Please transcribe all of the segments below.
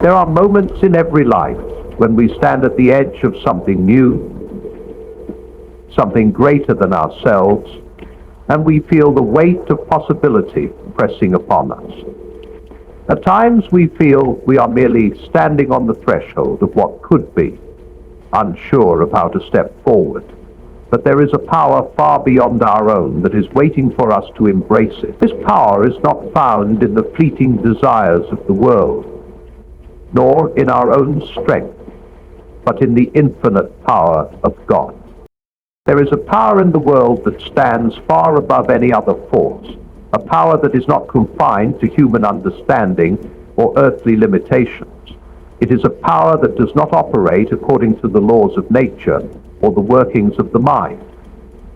There are moments in every life when we stand at the edge of something new, something greater than ourselves, and we feel the weight of possibility pressing upon us. At times we feel we are merely standing on the threshold of what could be, unsure of how to step forward. But there is a power far beyond our own that is waiting for us to embrace it. This power is not found in the fleeting desires of the world, nor in our own strength, but in the infinite power of God. There is a power in the world that stands far above any other force, a power that is not confined to human understanding or earthly limitations. It is a power that does not operate according to the laws of nature or the workings of the mind.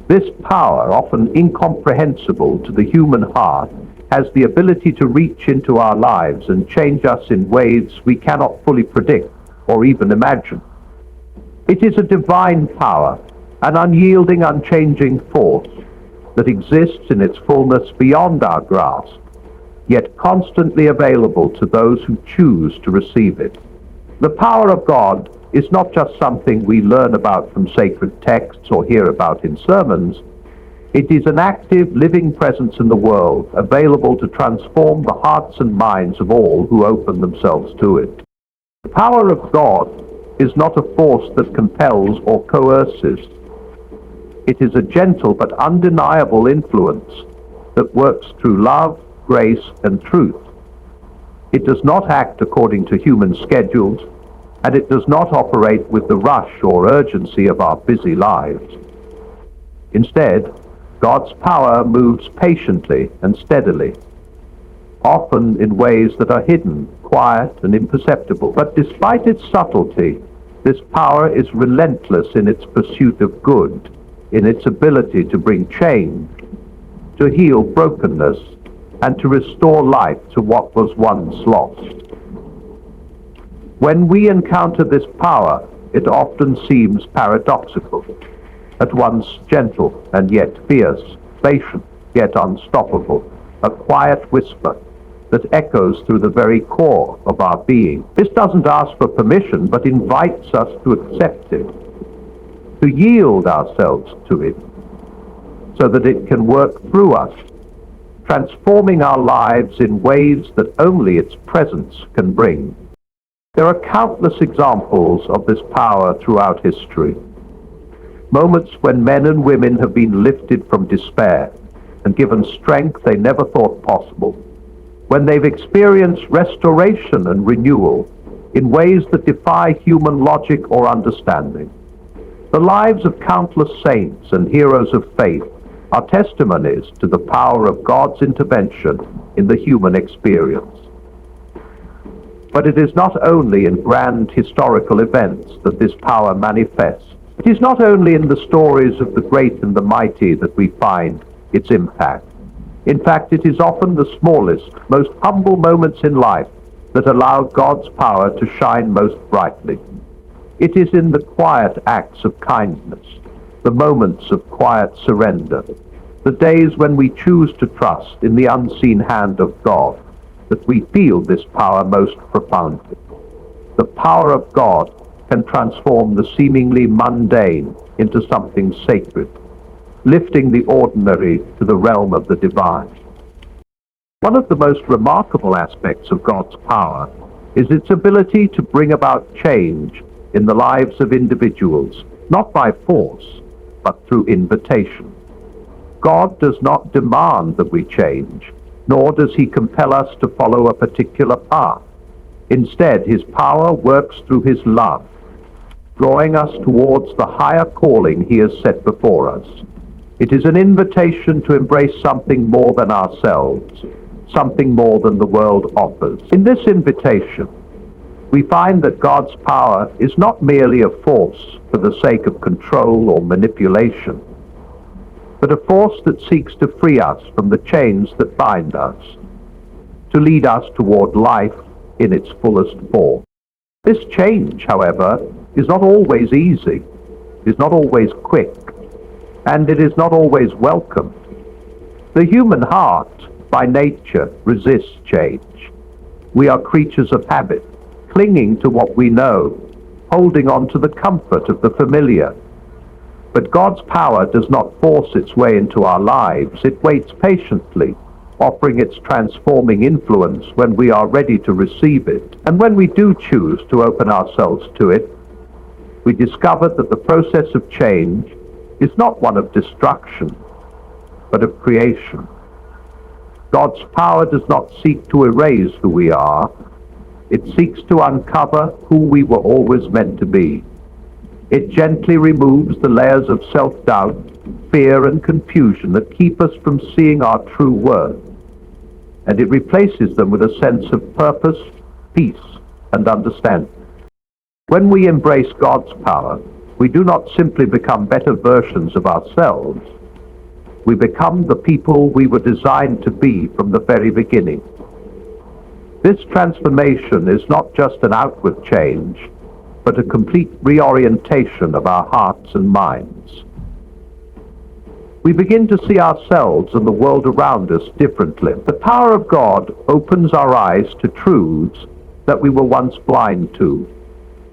This power, often incomprehensible to the human heart, has the ability to reach into our lives and change us in ways we cannot fully predict or even imagine. It is a divine power, an unyielding, unchanging force that exists in its fullness beyond our grasp, yet constantly available to those who choose to receive it. The power of God is not just something we learn about from sacred texts or hear about in sermons. It is an active, living presence in the world, available to transform the hearts and minds of all who open themselves to it. The power of God is not a force that compels or coerces. It is a gentle but undeniable influence that works through love, grace, and truth. It does not act according to human schedules, and it does not operate with the rush or urgency of our busy lives. Instead, God's power moves patiently and steadily, often in ways that are hidden, quiet, and imperceptible. But despite its subtlety, this power is relentless in its pursuit of good, in its ability to bring change, to heal brokenness, and to restore life to what was once lost. When we encounter this power, it often seems paradoxical, at once gentle and yet fierce, patient yet unstoppable, a quiet whisper that echoes through the very core of our being. This doesn't ask for permission, but invites us to accept it, to yield ourselves to it, so that it can work through us, transforming our lives in ways that only its presence can bring. There are countless examples of this power throughout history. Moments when men and women have been lifted from despair and given strength they never thought possible. When they've experienced restoration and renewal in ways that defy human logic or understanding. The lives of countless saints and heroes of faith are testimonies to the power of God's intervention in the human experience. But it is not only in grand historical events that this power manifests. It is not only in the stories of the great and the mighty that we find its impact. In fact, it is often the smallest, most humble moments in life that allow God's power to shine most brightly. It is in the quiet acts of kindness, the moments of quiet surrender, the days when we choose to trust in the unseen hand of God, that we feel this power most profoundly. The power of God can transform the seemingly mundane into something sacred, lifting the ordinary to the realm of the divine. One of the most remarkable aspects of God's power is its ability to bring about change in the lives of individuals, not by force, but through invitation. God does not demand that we change, nor does he compel us to follow a particular path. Instead, his power works through his love, drawing us towards the higher calling he has set before us. It is an invitation to embrace something more than ourselves, something more than the world offers. In this invitation, we find that God's power is not merely a force for the sake of control or manipulation, but a force that seeks to free us from the chains that bind us, to lead us toward life in its fullest form. This change, however, is not always easy, is not always quick, and it is not always welcome. The human heart, by nature, resists change. We are creatures of habit, clinging to what we know, holding on to the comfort of the familiar. But God's power does not force its way into our lives. It waits patiently, offering its transforming influence when we are ready to receive it. And when we do choose to open ourselves to it, we discover that the process of change is not one of destruction, but of creation. God's power does not seek to erase who we are. It seeks to uncover who we were always meant to be. It gently removes the layers of self-doubt, fear, and confusion that keep us from seeing our true worth, and it replaces them with a sense of purpose, peace, and understanding. When we embrace God's power, we do not simply become better versions of ourselves. We become the people we were designed to be from the very beginning. This transformation is not just an outward change, but a complete reorientation of our hearts and minds. We begin to see ourselves and the world around us differently. The power of God opens our eyes to truths that we were once blind to,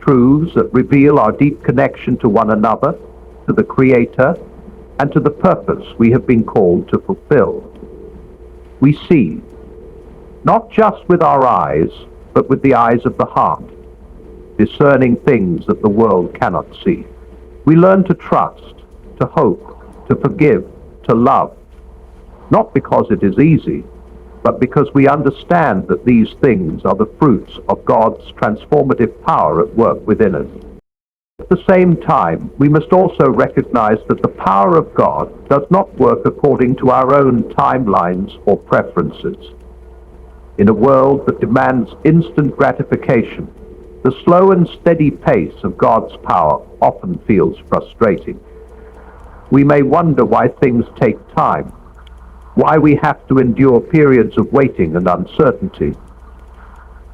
truths that reveal our deep connection to one another, to the Creator, and to the purpose we have been called to fulfill. We see, not just with our eyes, but with the eyes of the heart, discerning things that the world cannot see. We learn to trust, to hope, to forgive, to love, not because it is easy, but because we understand that these things are the fruits of God's transformative power at work within us. At the same time, we must also recognize that the power of God does not work according to our own timelines or preferences. In a world that demands instant gratification, the slow and steady pace of God's power often feels frustrating. We may wonder why things take time, why we have to endure periods of waiting and uncertainty.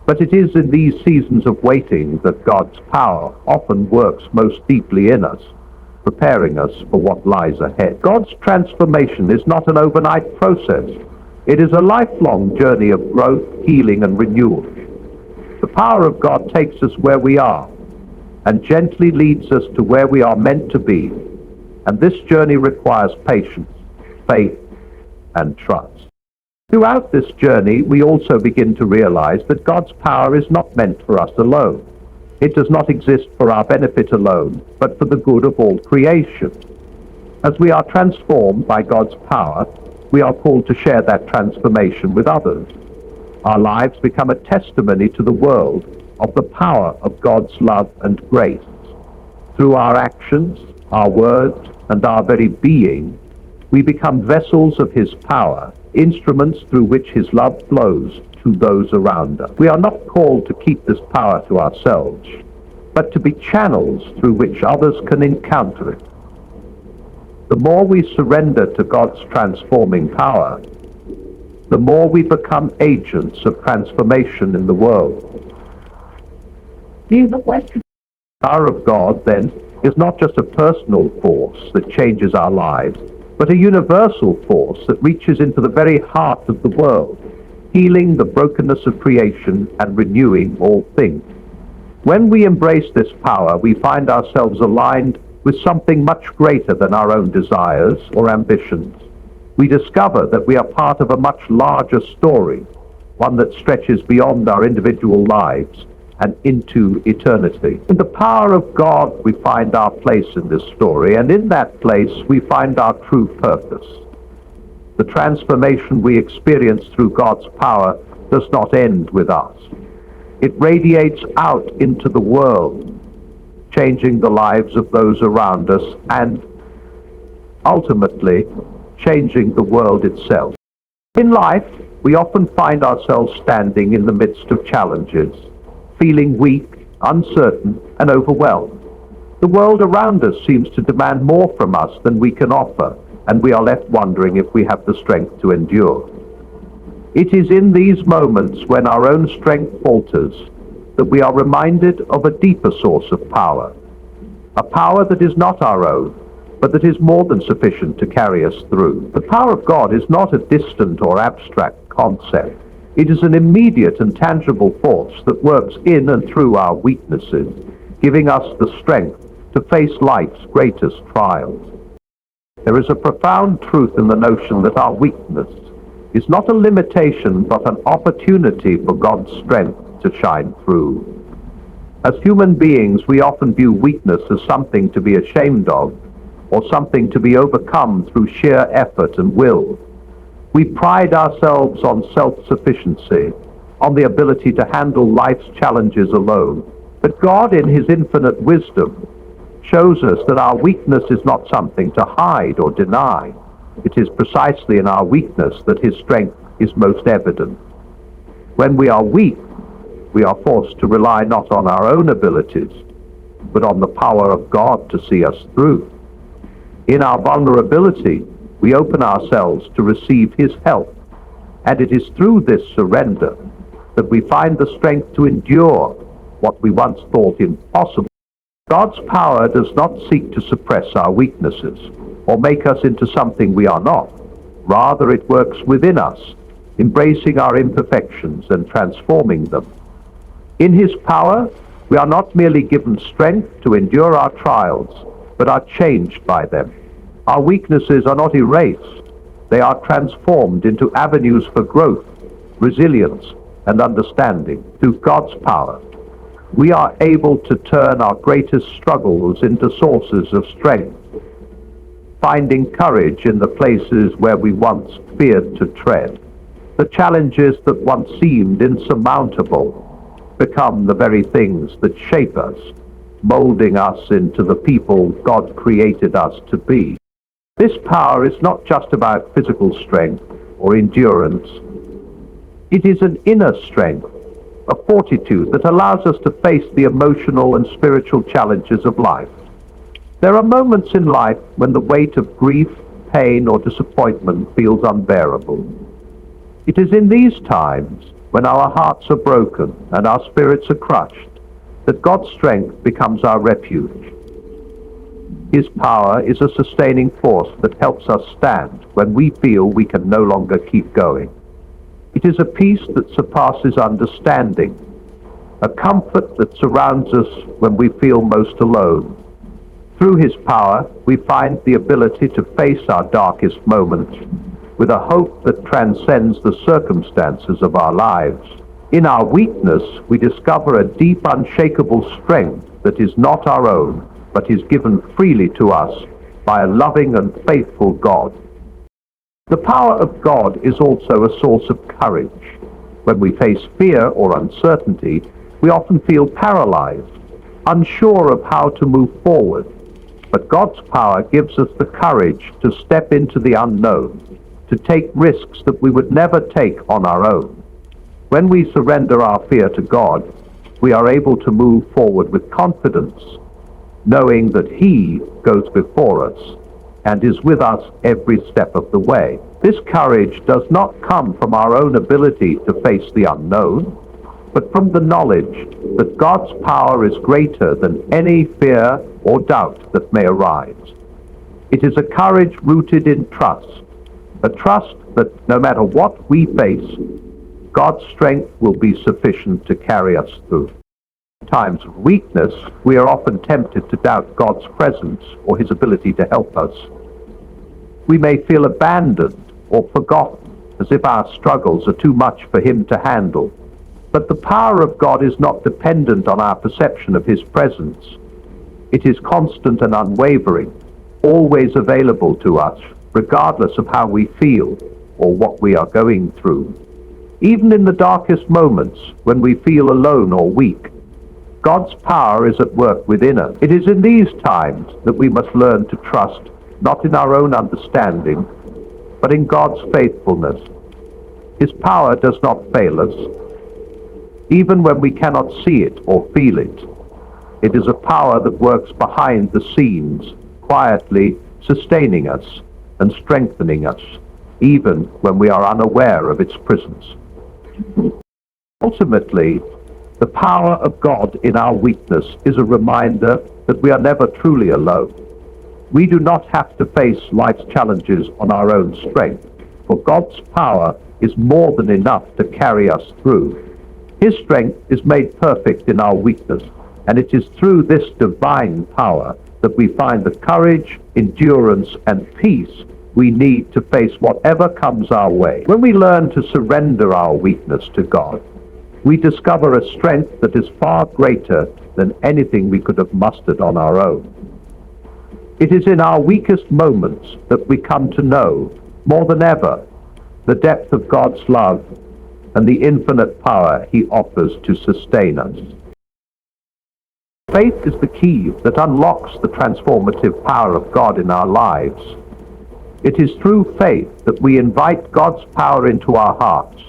But it is in these seasons of waiting that God's power often works most deeply in us, preparing us for what lies ahead. God's transformation is not an overnight process. It is a lifelong journey of growth, healing, and renewal. The power of God takes us where we are and gently leads us to where we are meant to be. And this journey requires patience, faith, and trust. Throughout this journey, we also begin to realize that God's power is not meant for us alone. It does not exist for our benefit alone, but for the good of all creation. As we are transformed by God's power, we are called to share that transformation with others. Our lives become a testimony to the world of the power of God's love and grace. Through our actions, our words, and our very being, we become vessels of His power, instruments through which His love flows to those around us. We are not called to keep this power to ourselves, but to be channels through which others can encounter it. The more we surrender to God's transforming power, the more we become agents of transformation in the world. The power of God, then, is not just a personal force that changes our lives, but a universal force that reaches into the very heart of the world, healing the brokenness of creation and renewing all things. When we embrace this power, we find ourselves aligned with something much greater than our own desires or ambitions. We discover that we are part of a much larger story, one that stretches beyond our individual lives and into eternity. In the power of God, we find our place in this story, and in that place we find our true purpose. The transformation we experience through God's power does not end with us. It radiates out into the world, changing the lives of those around us and, ultimately, changing the world itself. In life, we often find ourselves standing in the midst of challenges, feeling weak, uncertain, and overwhelmed. The world around us seems to demand more from us than we can offer, and we are left wondering if we have the strength to endure. It is in these moments when our own strength falters that we are reminded of a deeper source of power, a power that is not our own, but that is more than sufficient to carry us through. The power of God is not a distant or abstract concept. It is an immediate and tangible force that works in and through our weaknesses, giving us the strength to face life's greatest trials. There is a profound truth in the notion that our weakness is not a limitation but an opportunity for God's strength to shine through. As human beings, we often view weakness as something to be ashamed of, or something to be overcome through sheer effort and will. We pride ourselves on self-sufficiency, on the ability to handle life's challenges alone. But God, in His infinite wisdom, shows us that our weakness is not something to hide or deny. It is precisely in our weakness that His strength is most evident. When we are weak, we are forced to rely not on our own abilities, but on the power of God to see us through. In our vulnerability, we open ourselves to receive His help, and it is through this surrender that we find the strength to endure what we once thought impossible. God's power does not seek to suppress our weaknesses or make us into something we are not. Rather, it works within us, embracing our imperfections and transforming them. In His power, we are not merely given strength to endure our trials, but are changed by them. Our weaknesses are not erased. They are transformed into avenues for growth, resilience, and understanding. Through God's power, we are able to turn our greatest struggles into sources of strength, finding courage in the places where we once feared to tread. The challenges that once seemed insurmountable become the very things that shape us, molding us into the people God created us to be. This power is not just about physical strength or endurance. It is an inner strength, a fortitude that allows us to face the emotional and spiritual challenges of life. There are moments in life when the weight of grief, pain, or disappointment feels unbearable. It is in these times, when our hearts are broken and our spirits are crushed, that God's strength becomes our refuge. His power is a sustaining force that helps us stand when we feel we can no longer keep going. It is a peace that surpasses understanding, a comfort that surrounds us when we feel most alone. Through His power, we find the ability to face our darkest moments with a hope that transcends the circumstances of our lives. In our weakness, we discover a deep, unshakable strength that is not our own, but is given freely to us by a loving and faithful God. The power of God is also a source of courage. When we face fear or uncertainty, we often feel paralyzed, unsure of how to move forward. But God's power gives us the courage to step into the unknown, to take risks that we would never take on our own. When we surrender our fear to God, we are able to move forward with confidence, knowing that He goes before us and is with us every step of the way. This courage does not come from our own ability to face the unknown, but from the knowledge that God's power is greater than any fear or doubt that may arise. It is a courage rooted in trust, a trust that no matter what we face, God's strength will be sufficient to carry us through. In times of weakness, we are often tempted to doubt God's presence or His ability to help us. We may feel abandoned or forgotten, as if our struggles are too much for Him to handle. But the power of God is not dependent on our perception of His presence. It is constant and unwavering, always available to us, regardless of how we feel or what we are going through. Even in the darkest moments, when we feel alone or weak, God's power is at work within us. It is in these times that we must learn to trust not in our own understanding, but in God's faithfulness. His power does not fail us, even when we cannot see it or feel it. It is a power that works behind the scenes, quietly sustaining us and strengthening us, even when we are unaware of its presence. Ultimately, the power of God in our weakness is a reminder that we are never truly alone. We do not have to face life's challenges on our own strength, for God's power is more than enough to carry us through. His strength is made perfect in our weakness, and it is through this divine power that we find the courage, endurance, and peace we need to face whatever comes our way. When we learn to surrender our weakness to God, we discover a strength that is far greater than anything we could have mustered on our own. It is in our weakest moments that we come to know, more than ever, the depth of God's love and the infinite power He offers to sustain us. Faith is the key that unlocks the transformative power of God in our lives. It is through faith that we invite God's power into our hearts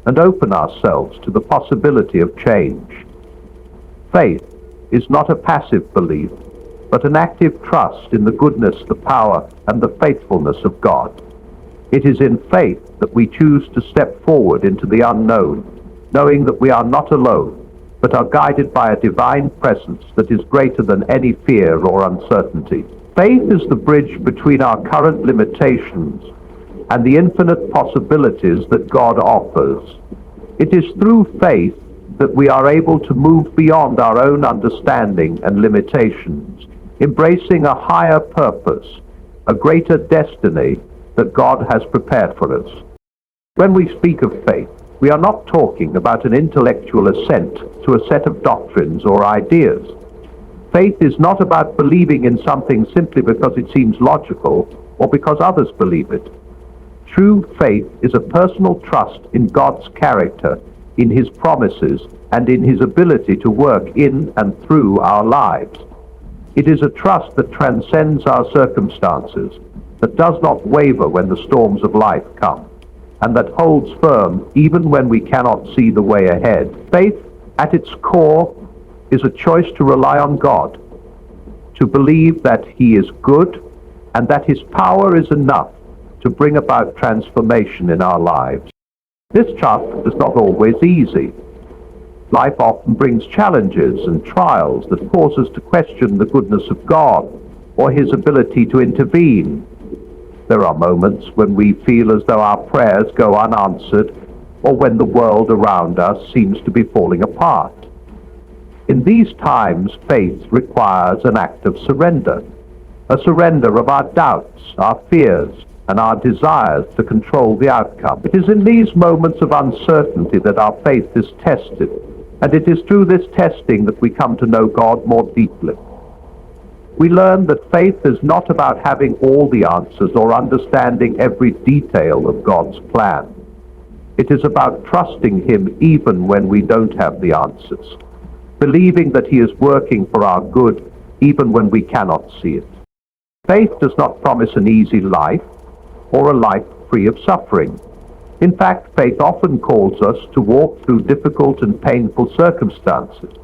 and open ourselves to the possibility of change. Faith is not a passive belief, but an active trust in the goodness, the power, and the faithfulness of God. It is in faith that we choose to step forward into the unknown, knowing that we are not alone, but are guided by a divine presence that is greater than any fear or uncertainty. Faith is the bridge between our current limitations and the infinite possibilities that God offers. It is through faith that we are able to move beyond our own understanding and limitations, embracing a higher purpose, a greater destiny that God has prepared for us. When we speak of faith, we are not talking about an intellectual assent to a set of doctrines or ideas. Faith is not about believing in something simply because it seems logical or because others believe it. True faith is a personal trust in God's character, in His promises, and in His ability to work in and through our lives. It is a trust that transcends our circumstances, that does not waver when the storms of life come, and that holds firm even when we cannot see the way ahead. Faith, at its core, is a choice to rely on God, to believe that He is good and that His power is enough to bring about transformation in our lives. This trust is not always easy. Life often brings challenges and trials that cause us to question the goodness of God or His ability to intervene. There are moments when we feel as though our prayers go unanswered, or when the world around us seems to be falling apart. In these times, faith requires an act of surrender, a surrender of our doubts, our fears, and our desires to control the outcome. It is in these moments of uncertainty that our faith is tested, and it is through this testing that we come to know God more deeply. We learn that faith is not about having all the answers or understanding every detail of God's plan. It is about trusting Him even when we don't have the answers, believing that He is working for our good even when we cannot see it. Faith does not promise an easy life or a life free of suffering. In fact, faith often calls us to walk through difficult and painful circumstances.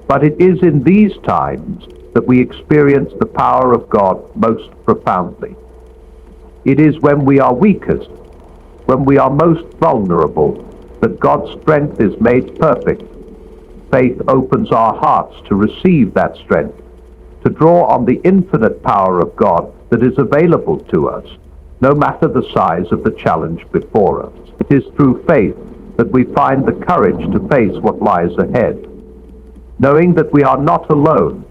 But it is in these times that we experience the power of God most profoundly. It is when we are weakest, when we are most vulnerable, that God's strength is made perfect. Faith opens our hearts to receive that strength, to draw on the infinite power of God that is available to us, no matter the size of the challenge before us. It is through faith that we find the courage to face what lies ahead, knowing that we are not alone,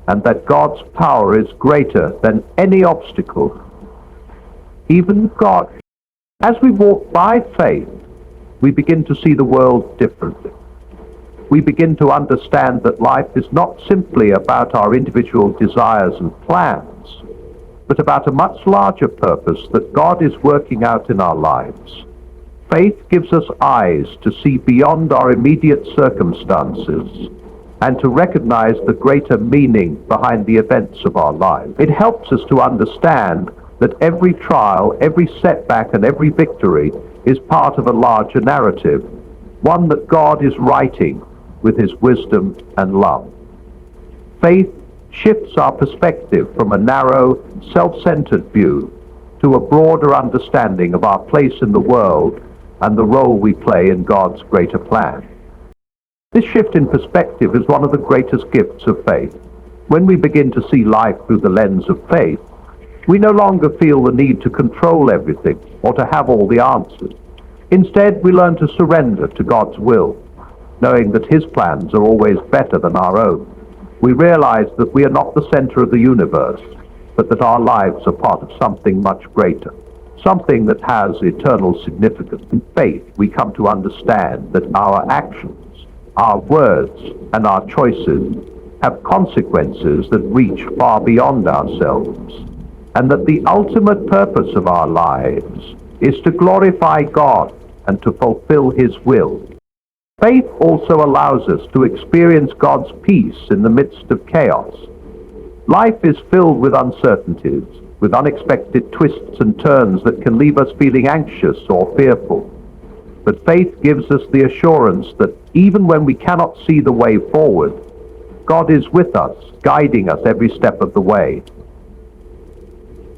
and that God's power is greater than any obstacle, even God. As we walk by faith, we begin to see the world differently. We begin to understand that life is not simply about our individual desires and plans, but about a much larger purpose that God is working out in our lives. Faith gives us eyes to see beyond our immediate circumstances and to recognize the greater meaning behind the events of our lives. It helps us to understand that every trial, every setback, and every victory is part of a larger narrative, one that God is writing with His wisdom and love. Faith shifts our perspective from a narrow, self-centered view to a broader understanding of our place in the world and the role we play in God's greater plan. This shift in perspective is one of the greatest gifts of faith. When we begin to see life through the lens of faith, we no longer feel the need to control everything or to have all the answers. Instead, we learn to surrender to God's will, knowing that His plans are always better than our own. We realize that we are not the center of the universe, but that our lives are part of something much greater, something that has eternal significance. In faith, we come to understand that our actions, our words, and our choices have consequences that reach far beyond ourselves, and that the ultimate purpose of our lives is to glorify God and to fulfill His will. Faith also allows us to experience God's peace in the midst of chaos. Life is filled with uncertainties, with unexpected twists and turns that can leave us feeling anxious or fearful. But faith gives us the assurance that even when we cannot see the way forward, God is with us, guiding us every step of the way.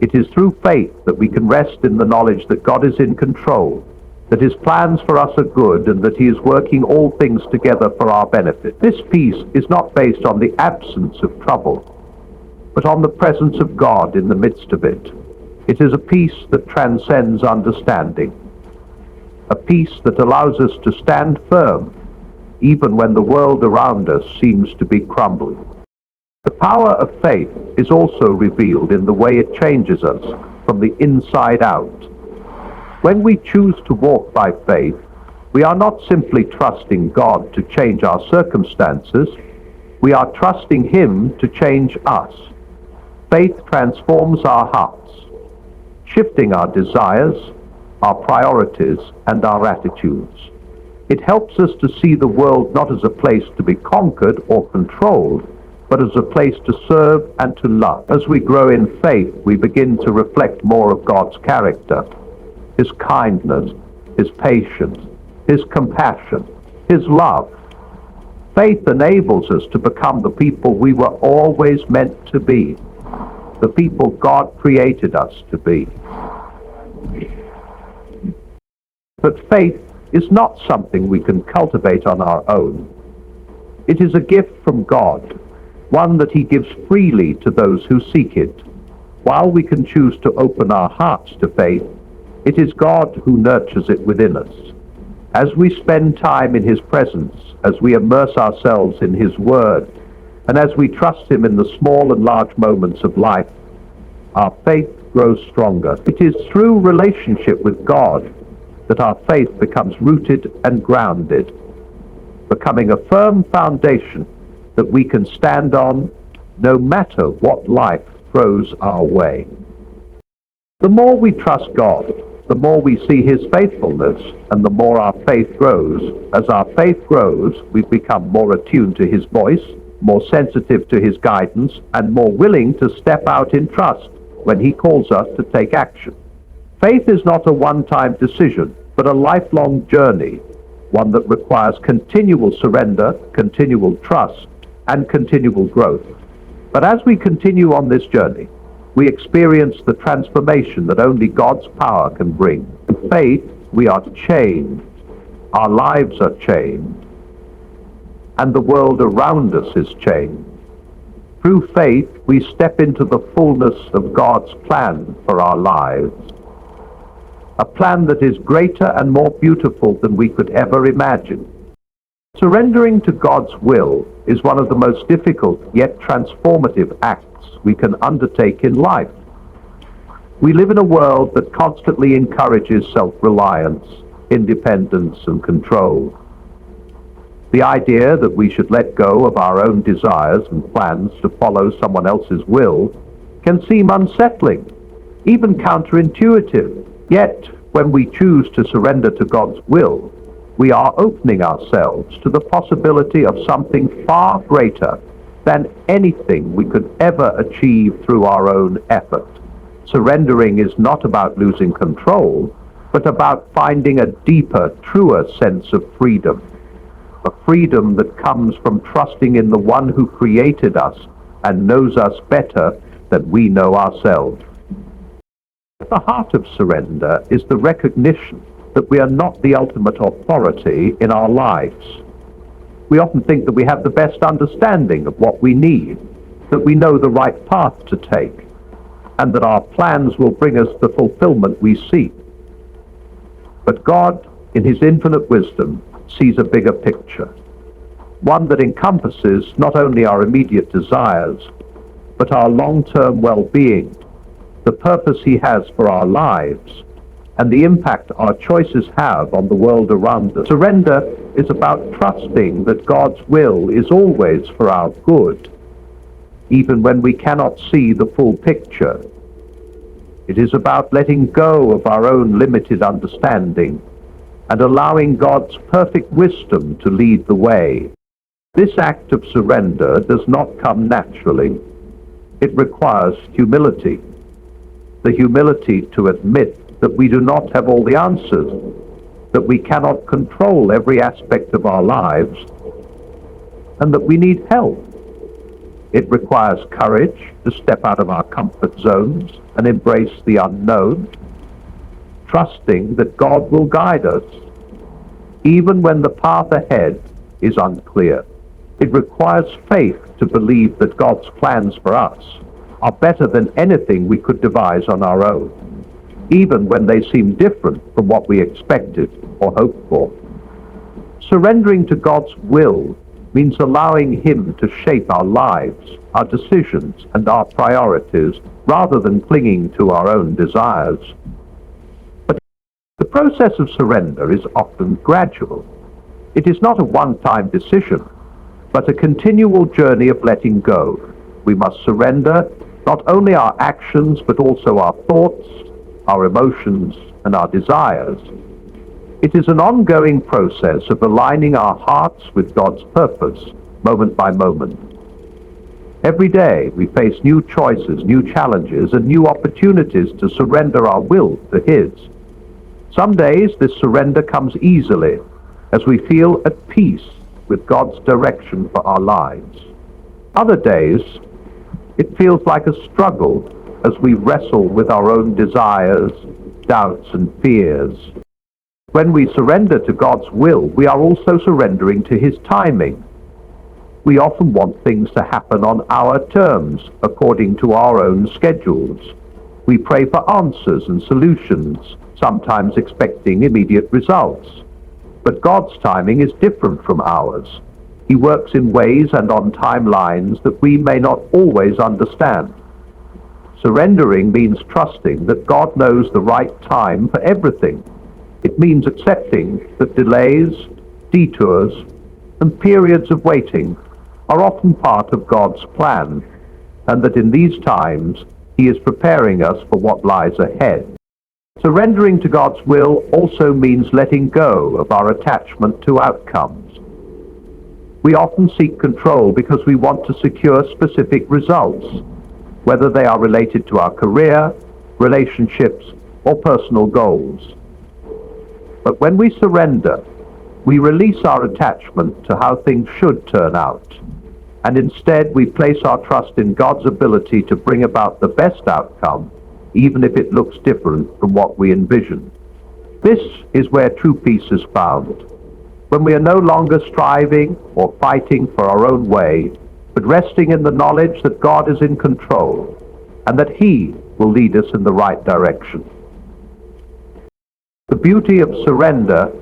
It is through faith that we can rest in the knowledge that God is in control, that His plans for us are good, and that He is working all things together for our benefit. This peace is not based on the absence of trouble, but on the presence of God in the midst of it. It is a peace that transcends understanding, a peace that allows us to stand firm even when the world around us seems to be crumbling. The power of faith is also revealed in the way it changes us from the inside out. When we choose to walk by faith, we are not simply trusting God to change our circumstances, we are trusting Him to change us. Faith transforms our hearts, shifting our desires, our priorities, and our attitudes. It helps us to see the world not as a place to be conquered or controlled, but as a place to serve and to love. As we grow in faith, we begin to reflect more of God's character, His kindness, His patience, His compassion, His love. Faith enables us to become the people we were always meant to be, the people God created us to be. But faith is not something we can cultivate on our own. It is a gift from God, one that He gives freely to those who seek it. While we can choose to open our hearts to faith, it is God who nurtures it within us. As we spend time in His presence, as we immerse ourselves in His Word, and as we trust Him in the small and large moments of life, our faith grows stronger. It is through relationship with God that our faith becomes rooted and grounded, becoming a firm foundation that we can stand on no matter what life throws our way. The more we trust God, the more we see His faithfulness, and the more our faith grows. As our faith grows, we become more attuned to His voice, more sensitive to His guidance, and more willing to step out in trust when He calls us to take action. Faith is not a one-time decision, but a lifelong journey, one that requires continual surrender, continual trust, and continual growth. But as we continue on this journey, we experience the transformation that only God's power can bring. In faith, we are changed, our lives are changed, and the world around us is changed. Through faith, we step into the fullness of God's plan for our lives, a plan that is greater and more beautiful than we could ever imagine. Surrendering to God's will is one of the most difficult yet transformative acts we can undertake in life. We live in a world that constantly encourages self-reliance, independence, and control. The idea that we should let go of our own desires and plans to follow someone else's will can seem unsettling, even counterintuitive. Yet, when we choose to surrender to God's will, we are opening ourselves to the possibility of something far greater than anything we could ever achieve through our own effort. Surrendering is not about losing control, but about finding a deeper, truer sense of freedom. A freedom that comes from trusting in the one who created us and knows us better than we know ourselves. At the heart of surrender is the recognition that we are not the ultimate authority in our lives. We often think that we have the best understanding of what we need, that we know the right path to take, and that our plans will bring us the fulfillment we seek. But God in his infinite wisdom, sees a bigger picture, one that encompasses not only our immediate desires, but our long-term well-being, the purpose he has for our lives, and the impact our choices have on the world around us. Surrender is about trusting that God's will is always for our good, even when we cannot see the full picture. It is about letting go of our own limited understanding and allowing God's perfect wisdom to lead the way. This act of surrender does not come naturally. It requires humility. The humility to admit that we do not have all the answers, that we cannot control every aspect of our lives, and that we need help. It requires courage to step out of our comfort zones and embrace the unknown, trusting that God will guide us, even when the path ahead is unclear. It requires faith to believe that God's plans for us are better than anything we could devise on our own, even when they seem different from what we expected or hoped for. Surrendering to God's will means allowing Him to shape our lives, our decisions, and our priorities, rather than clinging to our own desires. But the process of surrender is often gradual. It is not a one-time decision, but a continual journey of letting go. We must surrender not only our actions, but also our thoughts, our emotions, and our desires. It is an ongoing process of aligning our hearts with God's purpose, moment by moment. Every day we face new choices, new challenges, and new opportunities to surrender our will to His. Some days this surrender comes easily, as we feel at peace with God's direction for our lives. Other days, it feels like a struggle as we wrestle with our own desires, doubts, and fears. When we surrender to God's will, we are also surrendering to His timing. We often want things to happen on our terms, according to our own schedules. We pray for answers and solutions, sometimes expecting immediate results. But God's timing is different from ours. He works in ways and on timelines that we may not always understand. Surrendering means trusting that God knows the right time for everything. It means accepting that delays, detours, and periods of waiting are often part of God's plan, and that in these times He is preparing us for what lies ahead. Surrendering to God's will also means letting go of our attachment to outcomes. We often seek control because we want to secure specific results, whether they are related to our career, relationships, or personal goals. But when we surrender, we release our attachment to how things should turn out, and instead we place our trust in God's ability to bring about the best outcome, even if it looks different from what we envision. This is where true peace is found, when we are no longer striving or fighting for our own way, but resting in the knowledge that God is in control, and that He will lead us in the right direction. The beauty of surrender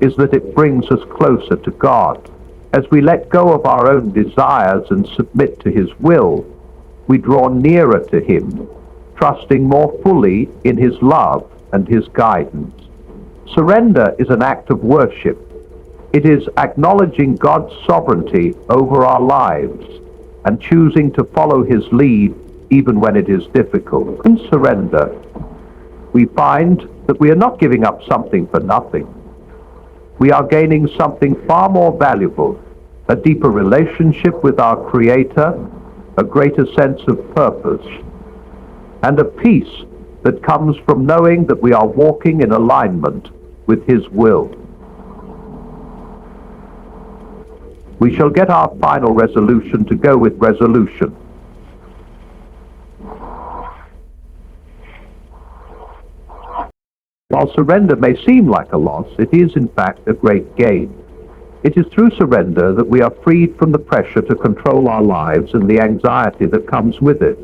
is that it brings us closer to God. As we let go of our own desires and submit to His will, we draw nearer to Him, trusting more fully in His love and His guidance. Surrender is an act of worship. It is acknowledging God's sovereignty over our lives and choosing to follow His lead even when it is difficult. In surrender, we find that we are not giving up something for nothing. We are gaining something far more valuable, a deeper relationship with our Creator, a greater sense of purpose, and a peace that comes from knowing that we are walking in alignment with His will. We shall get our final resolution to go with resolution. While surrender may seem like a loss, it is in fact a great gain. It is through surrender that we are freed from the pressure to control our lives and the anxiety that comes with it.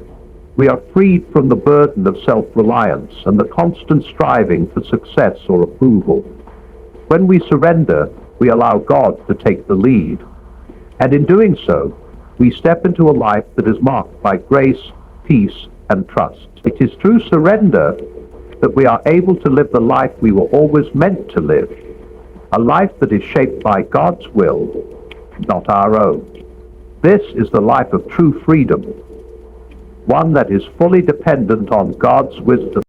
We are freed from the burden of self-reliance and the constant striving for success or approval. When we surrender, we allow God to take the lead. And in doing so, we step into a life that is marked by grace, peace, and trust. It is through surrender that we are able to live the life we were always meant to live, a life that is shaped by God's will, not our own. This is the life of true freedom, one that is fully dependent on God's wisdom.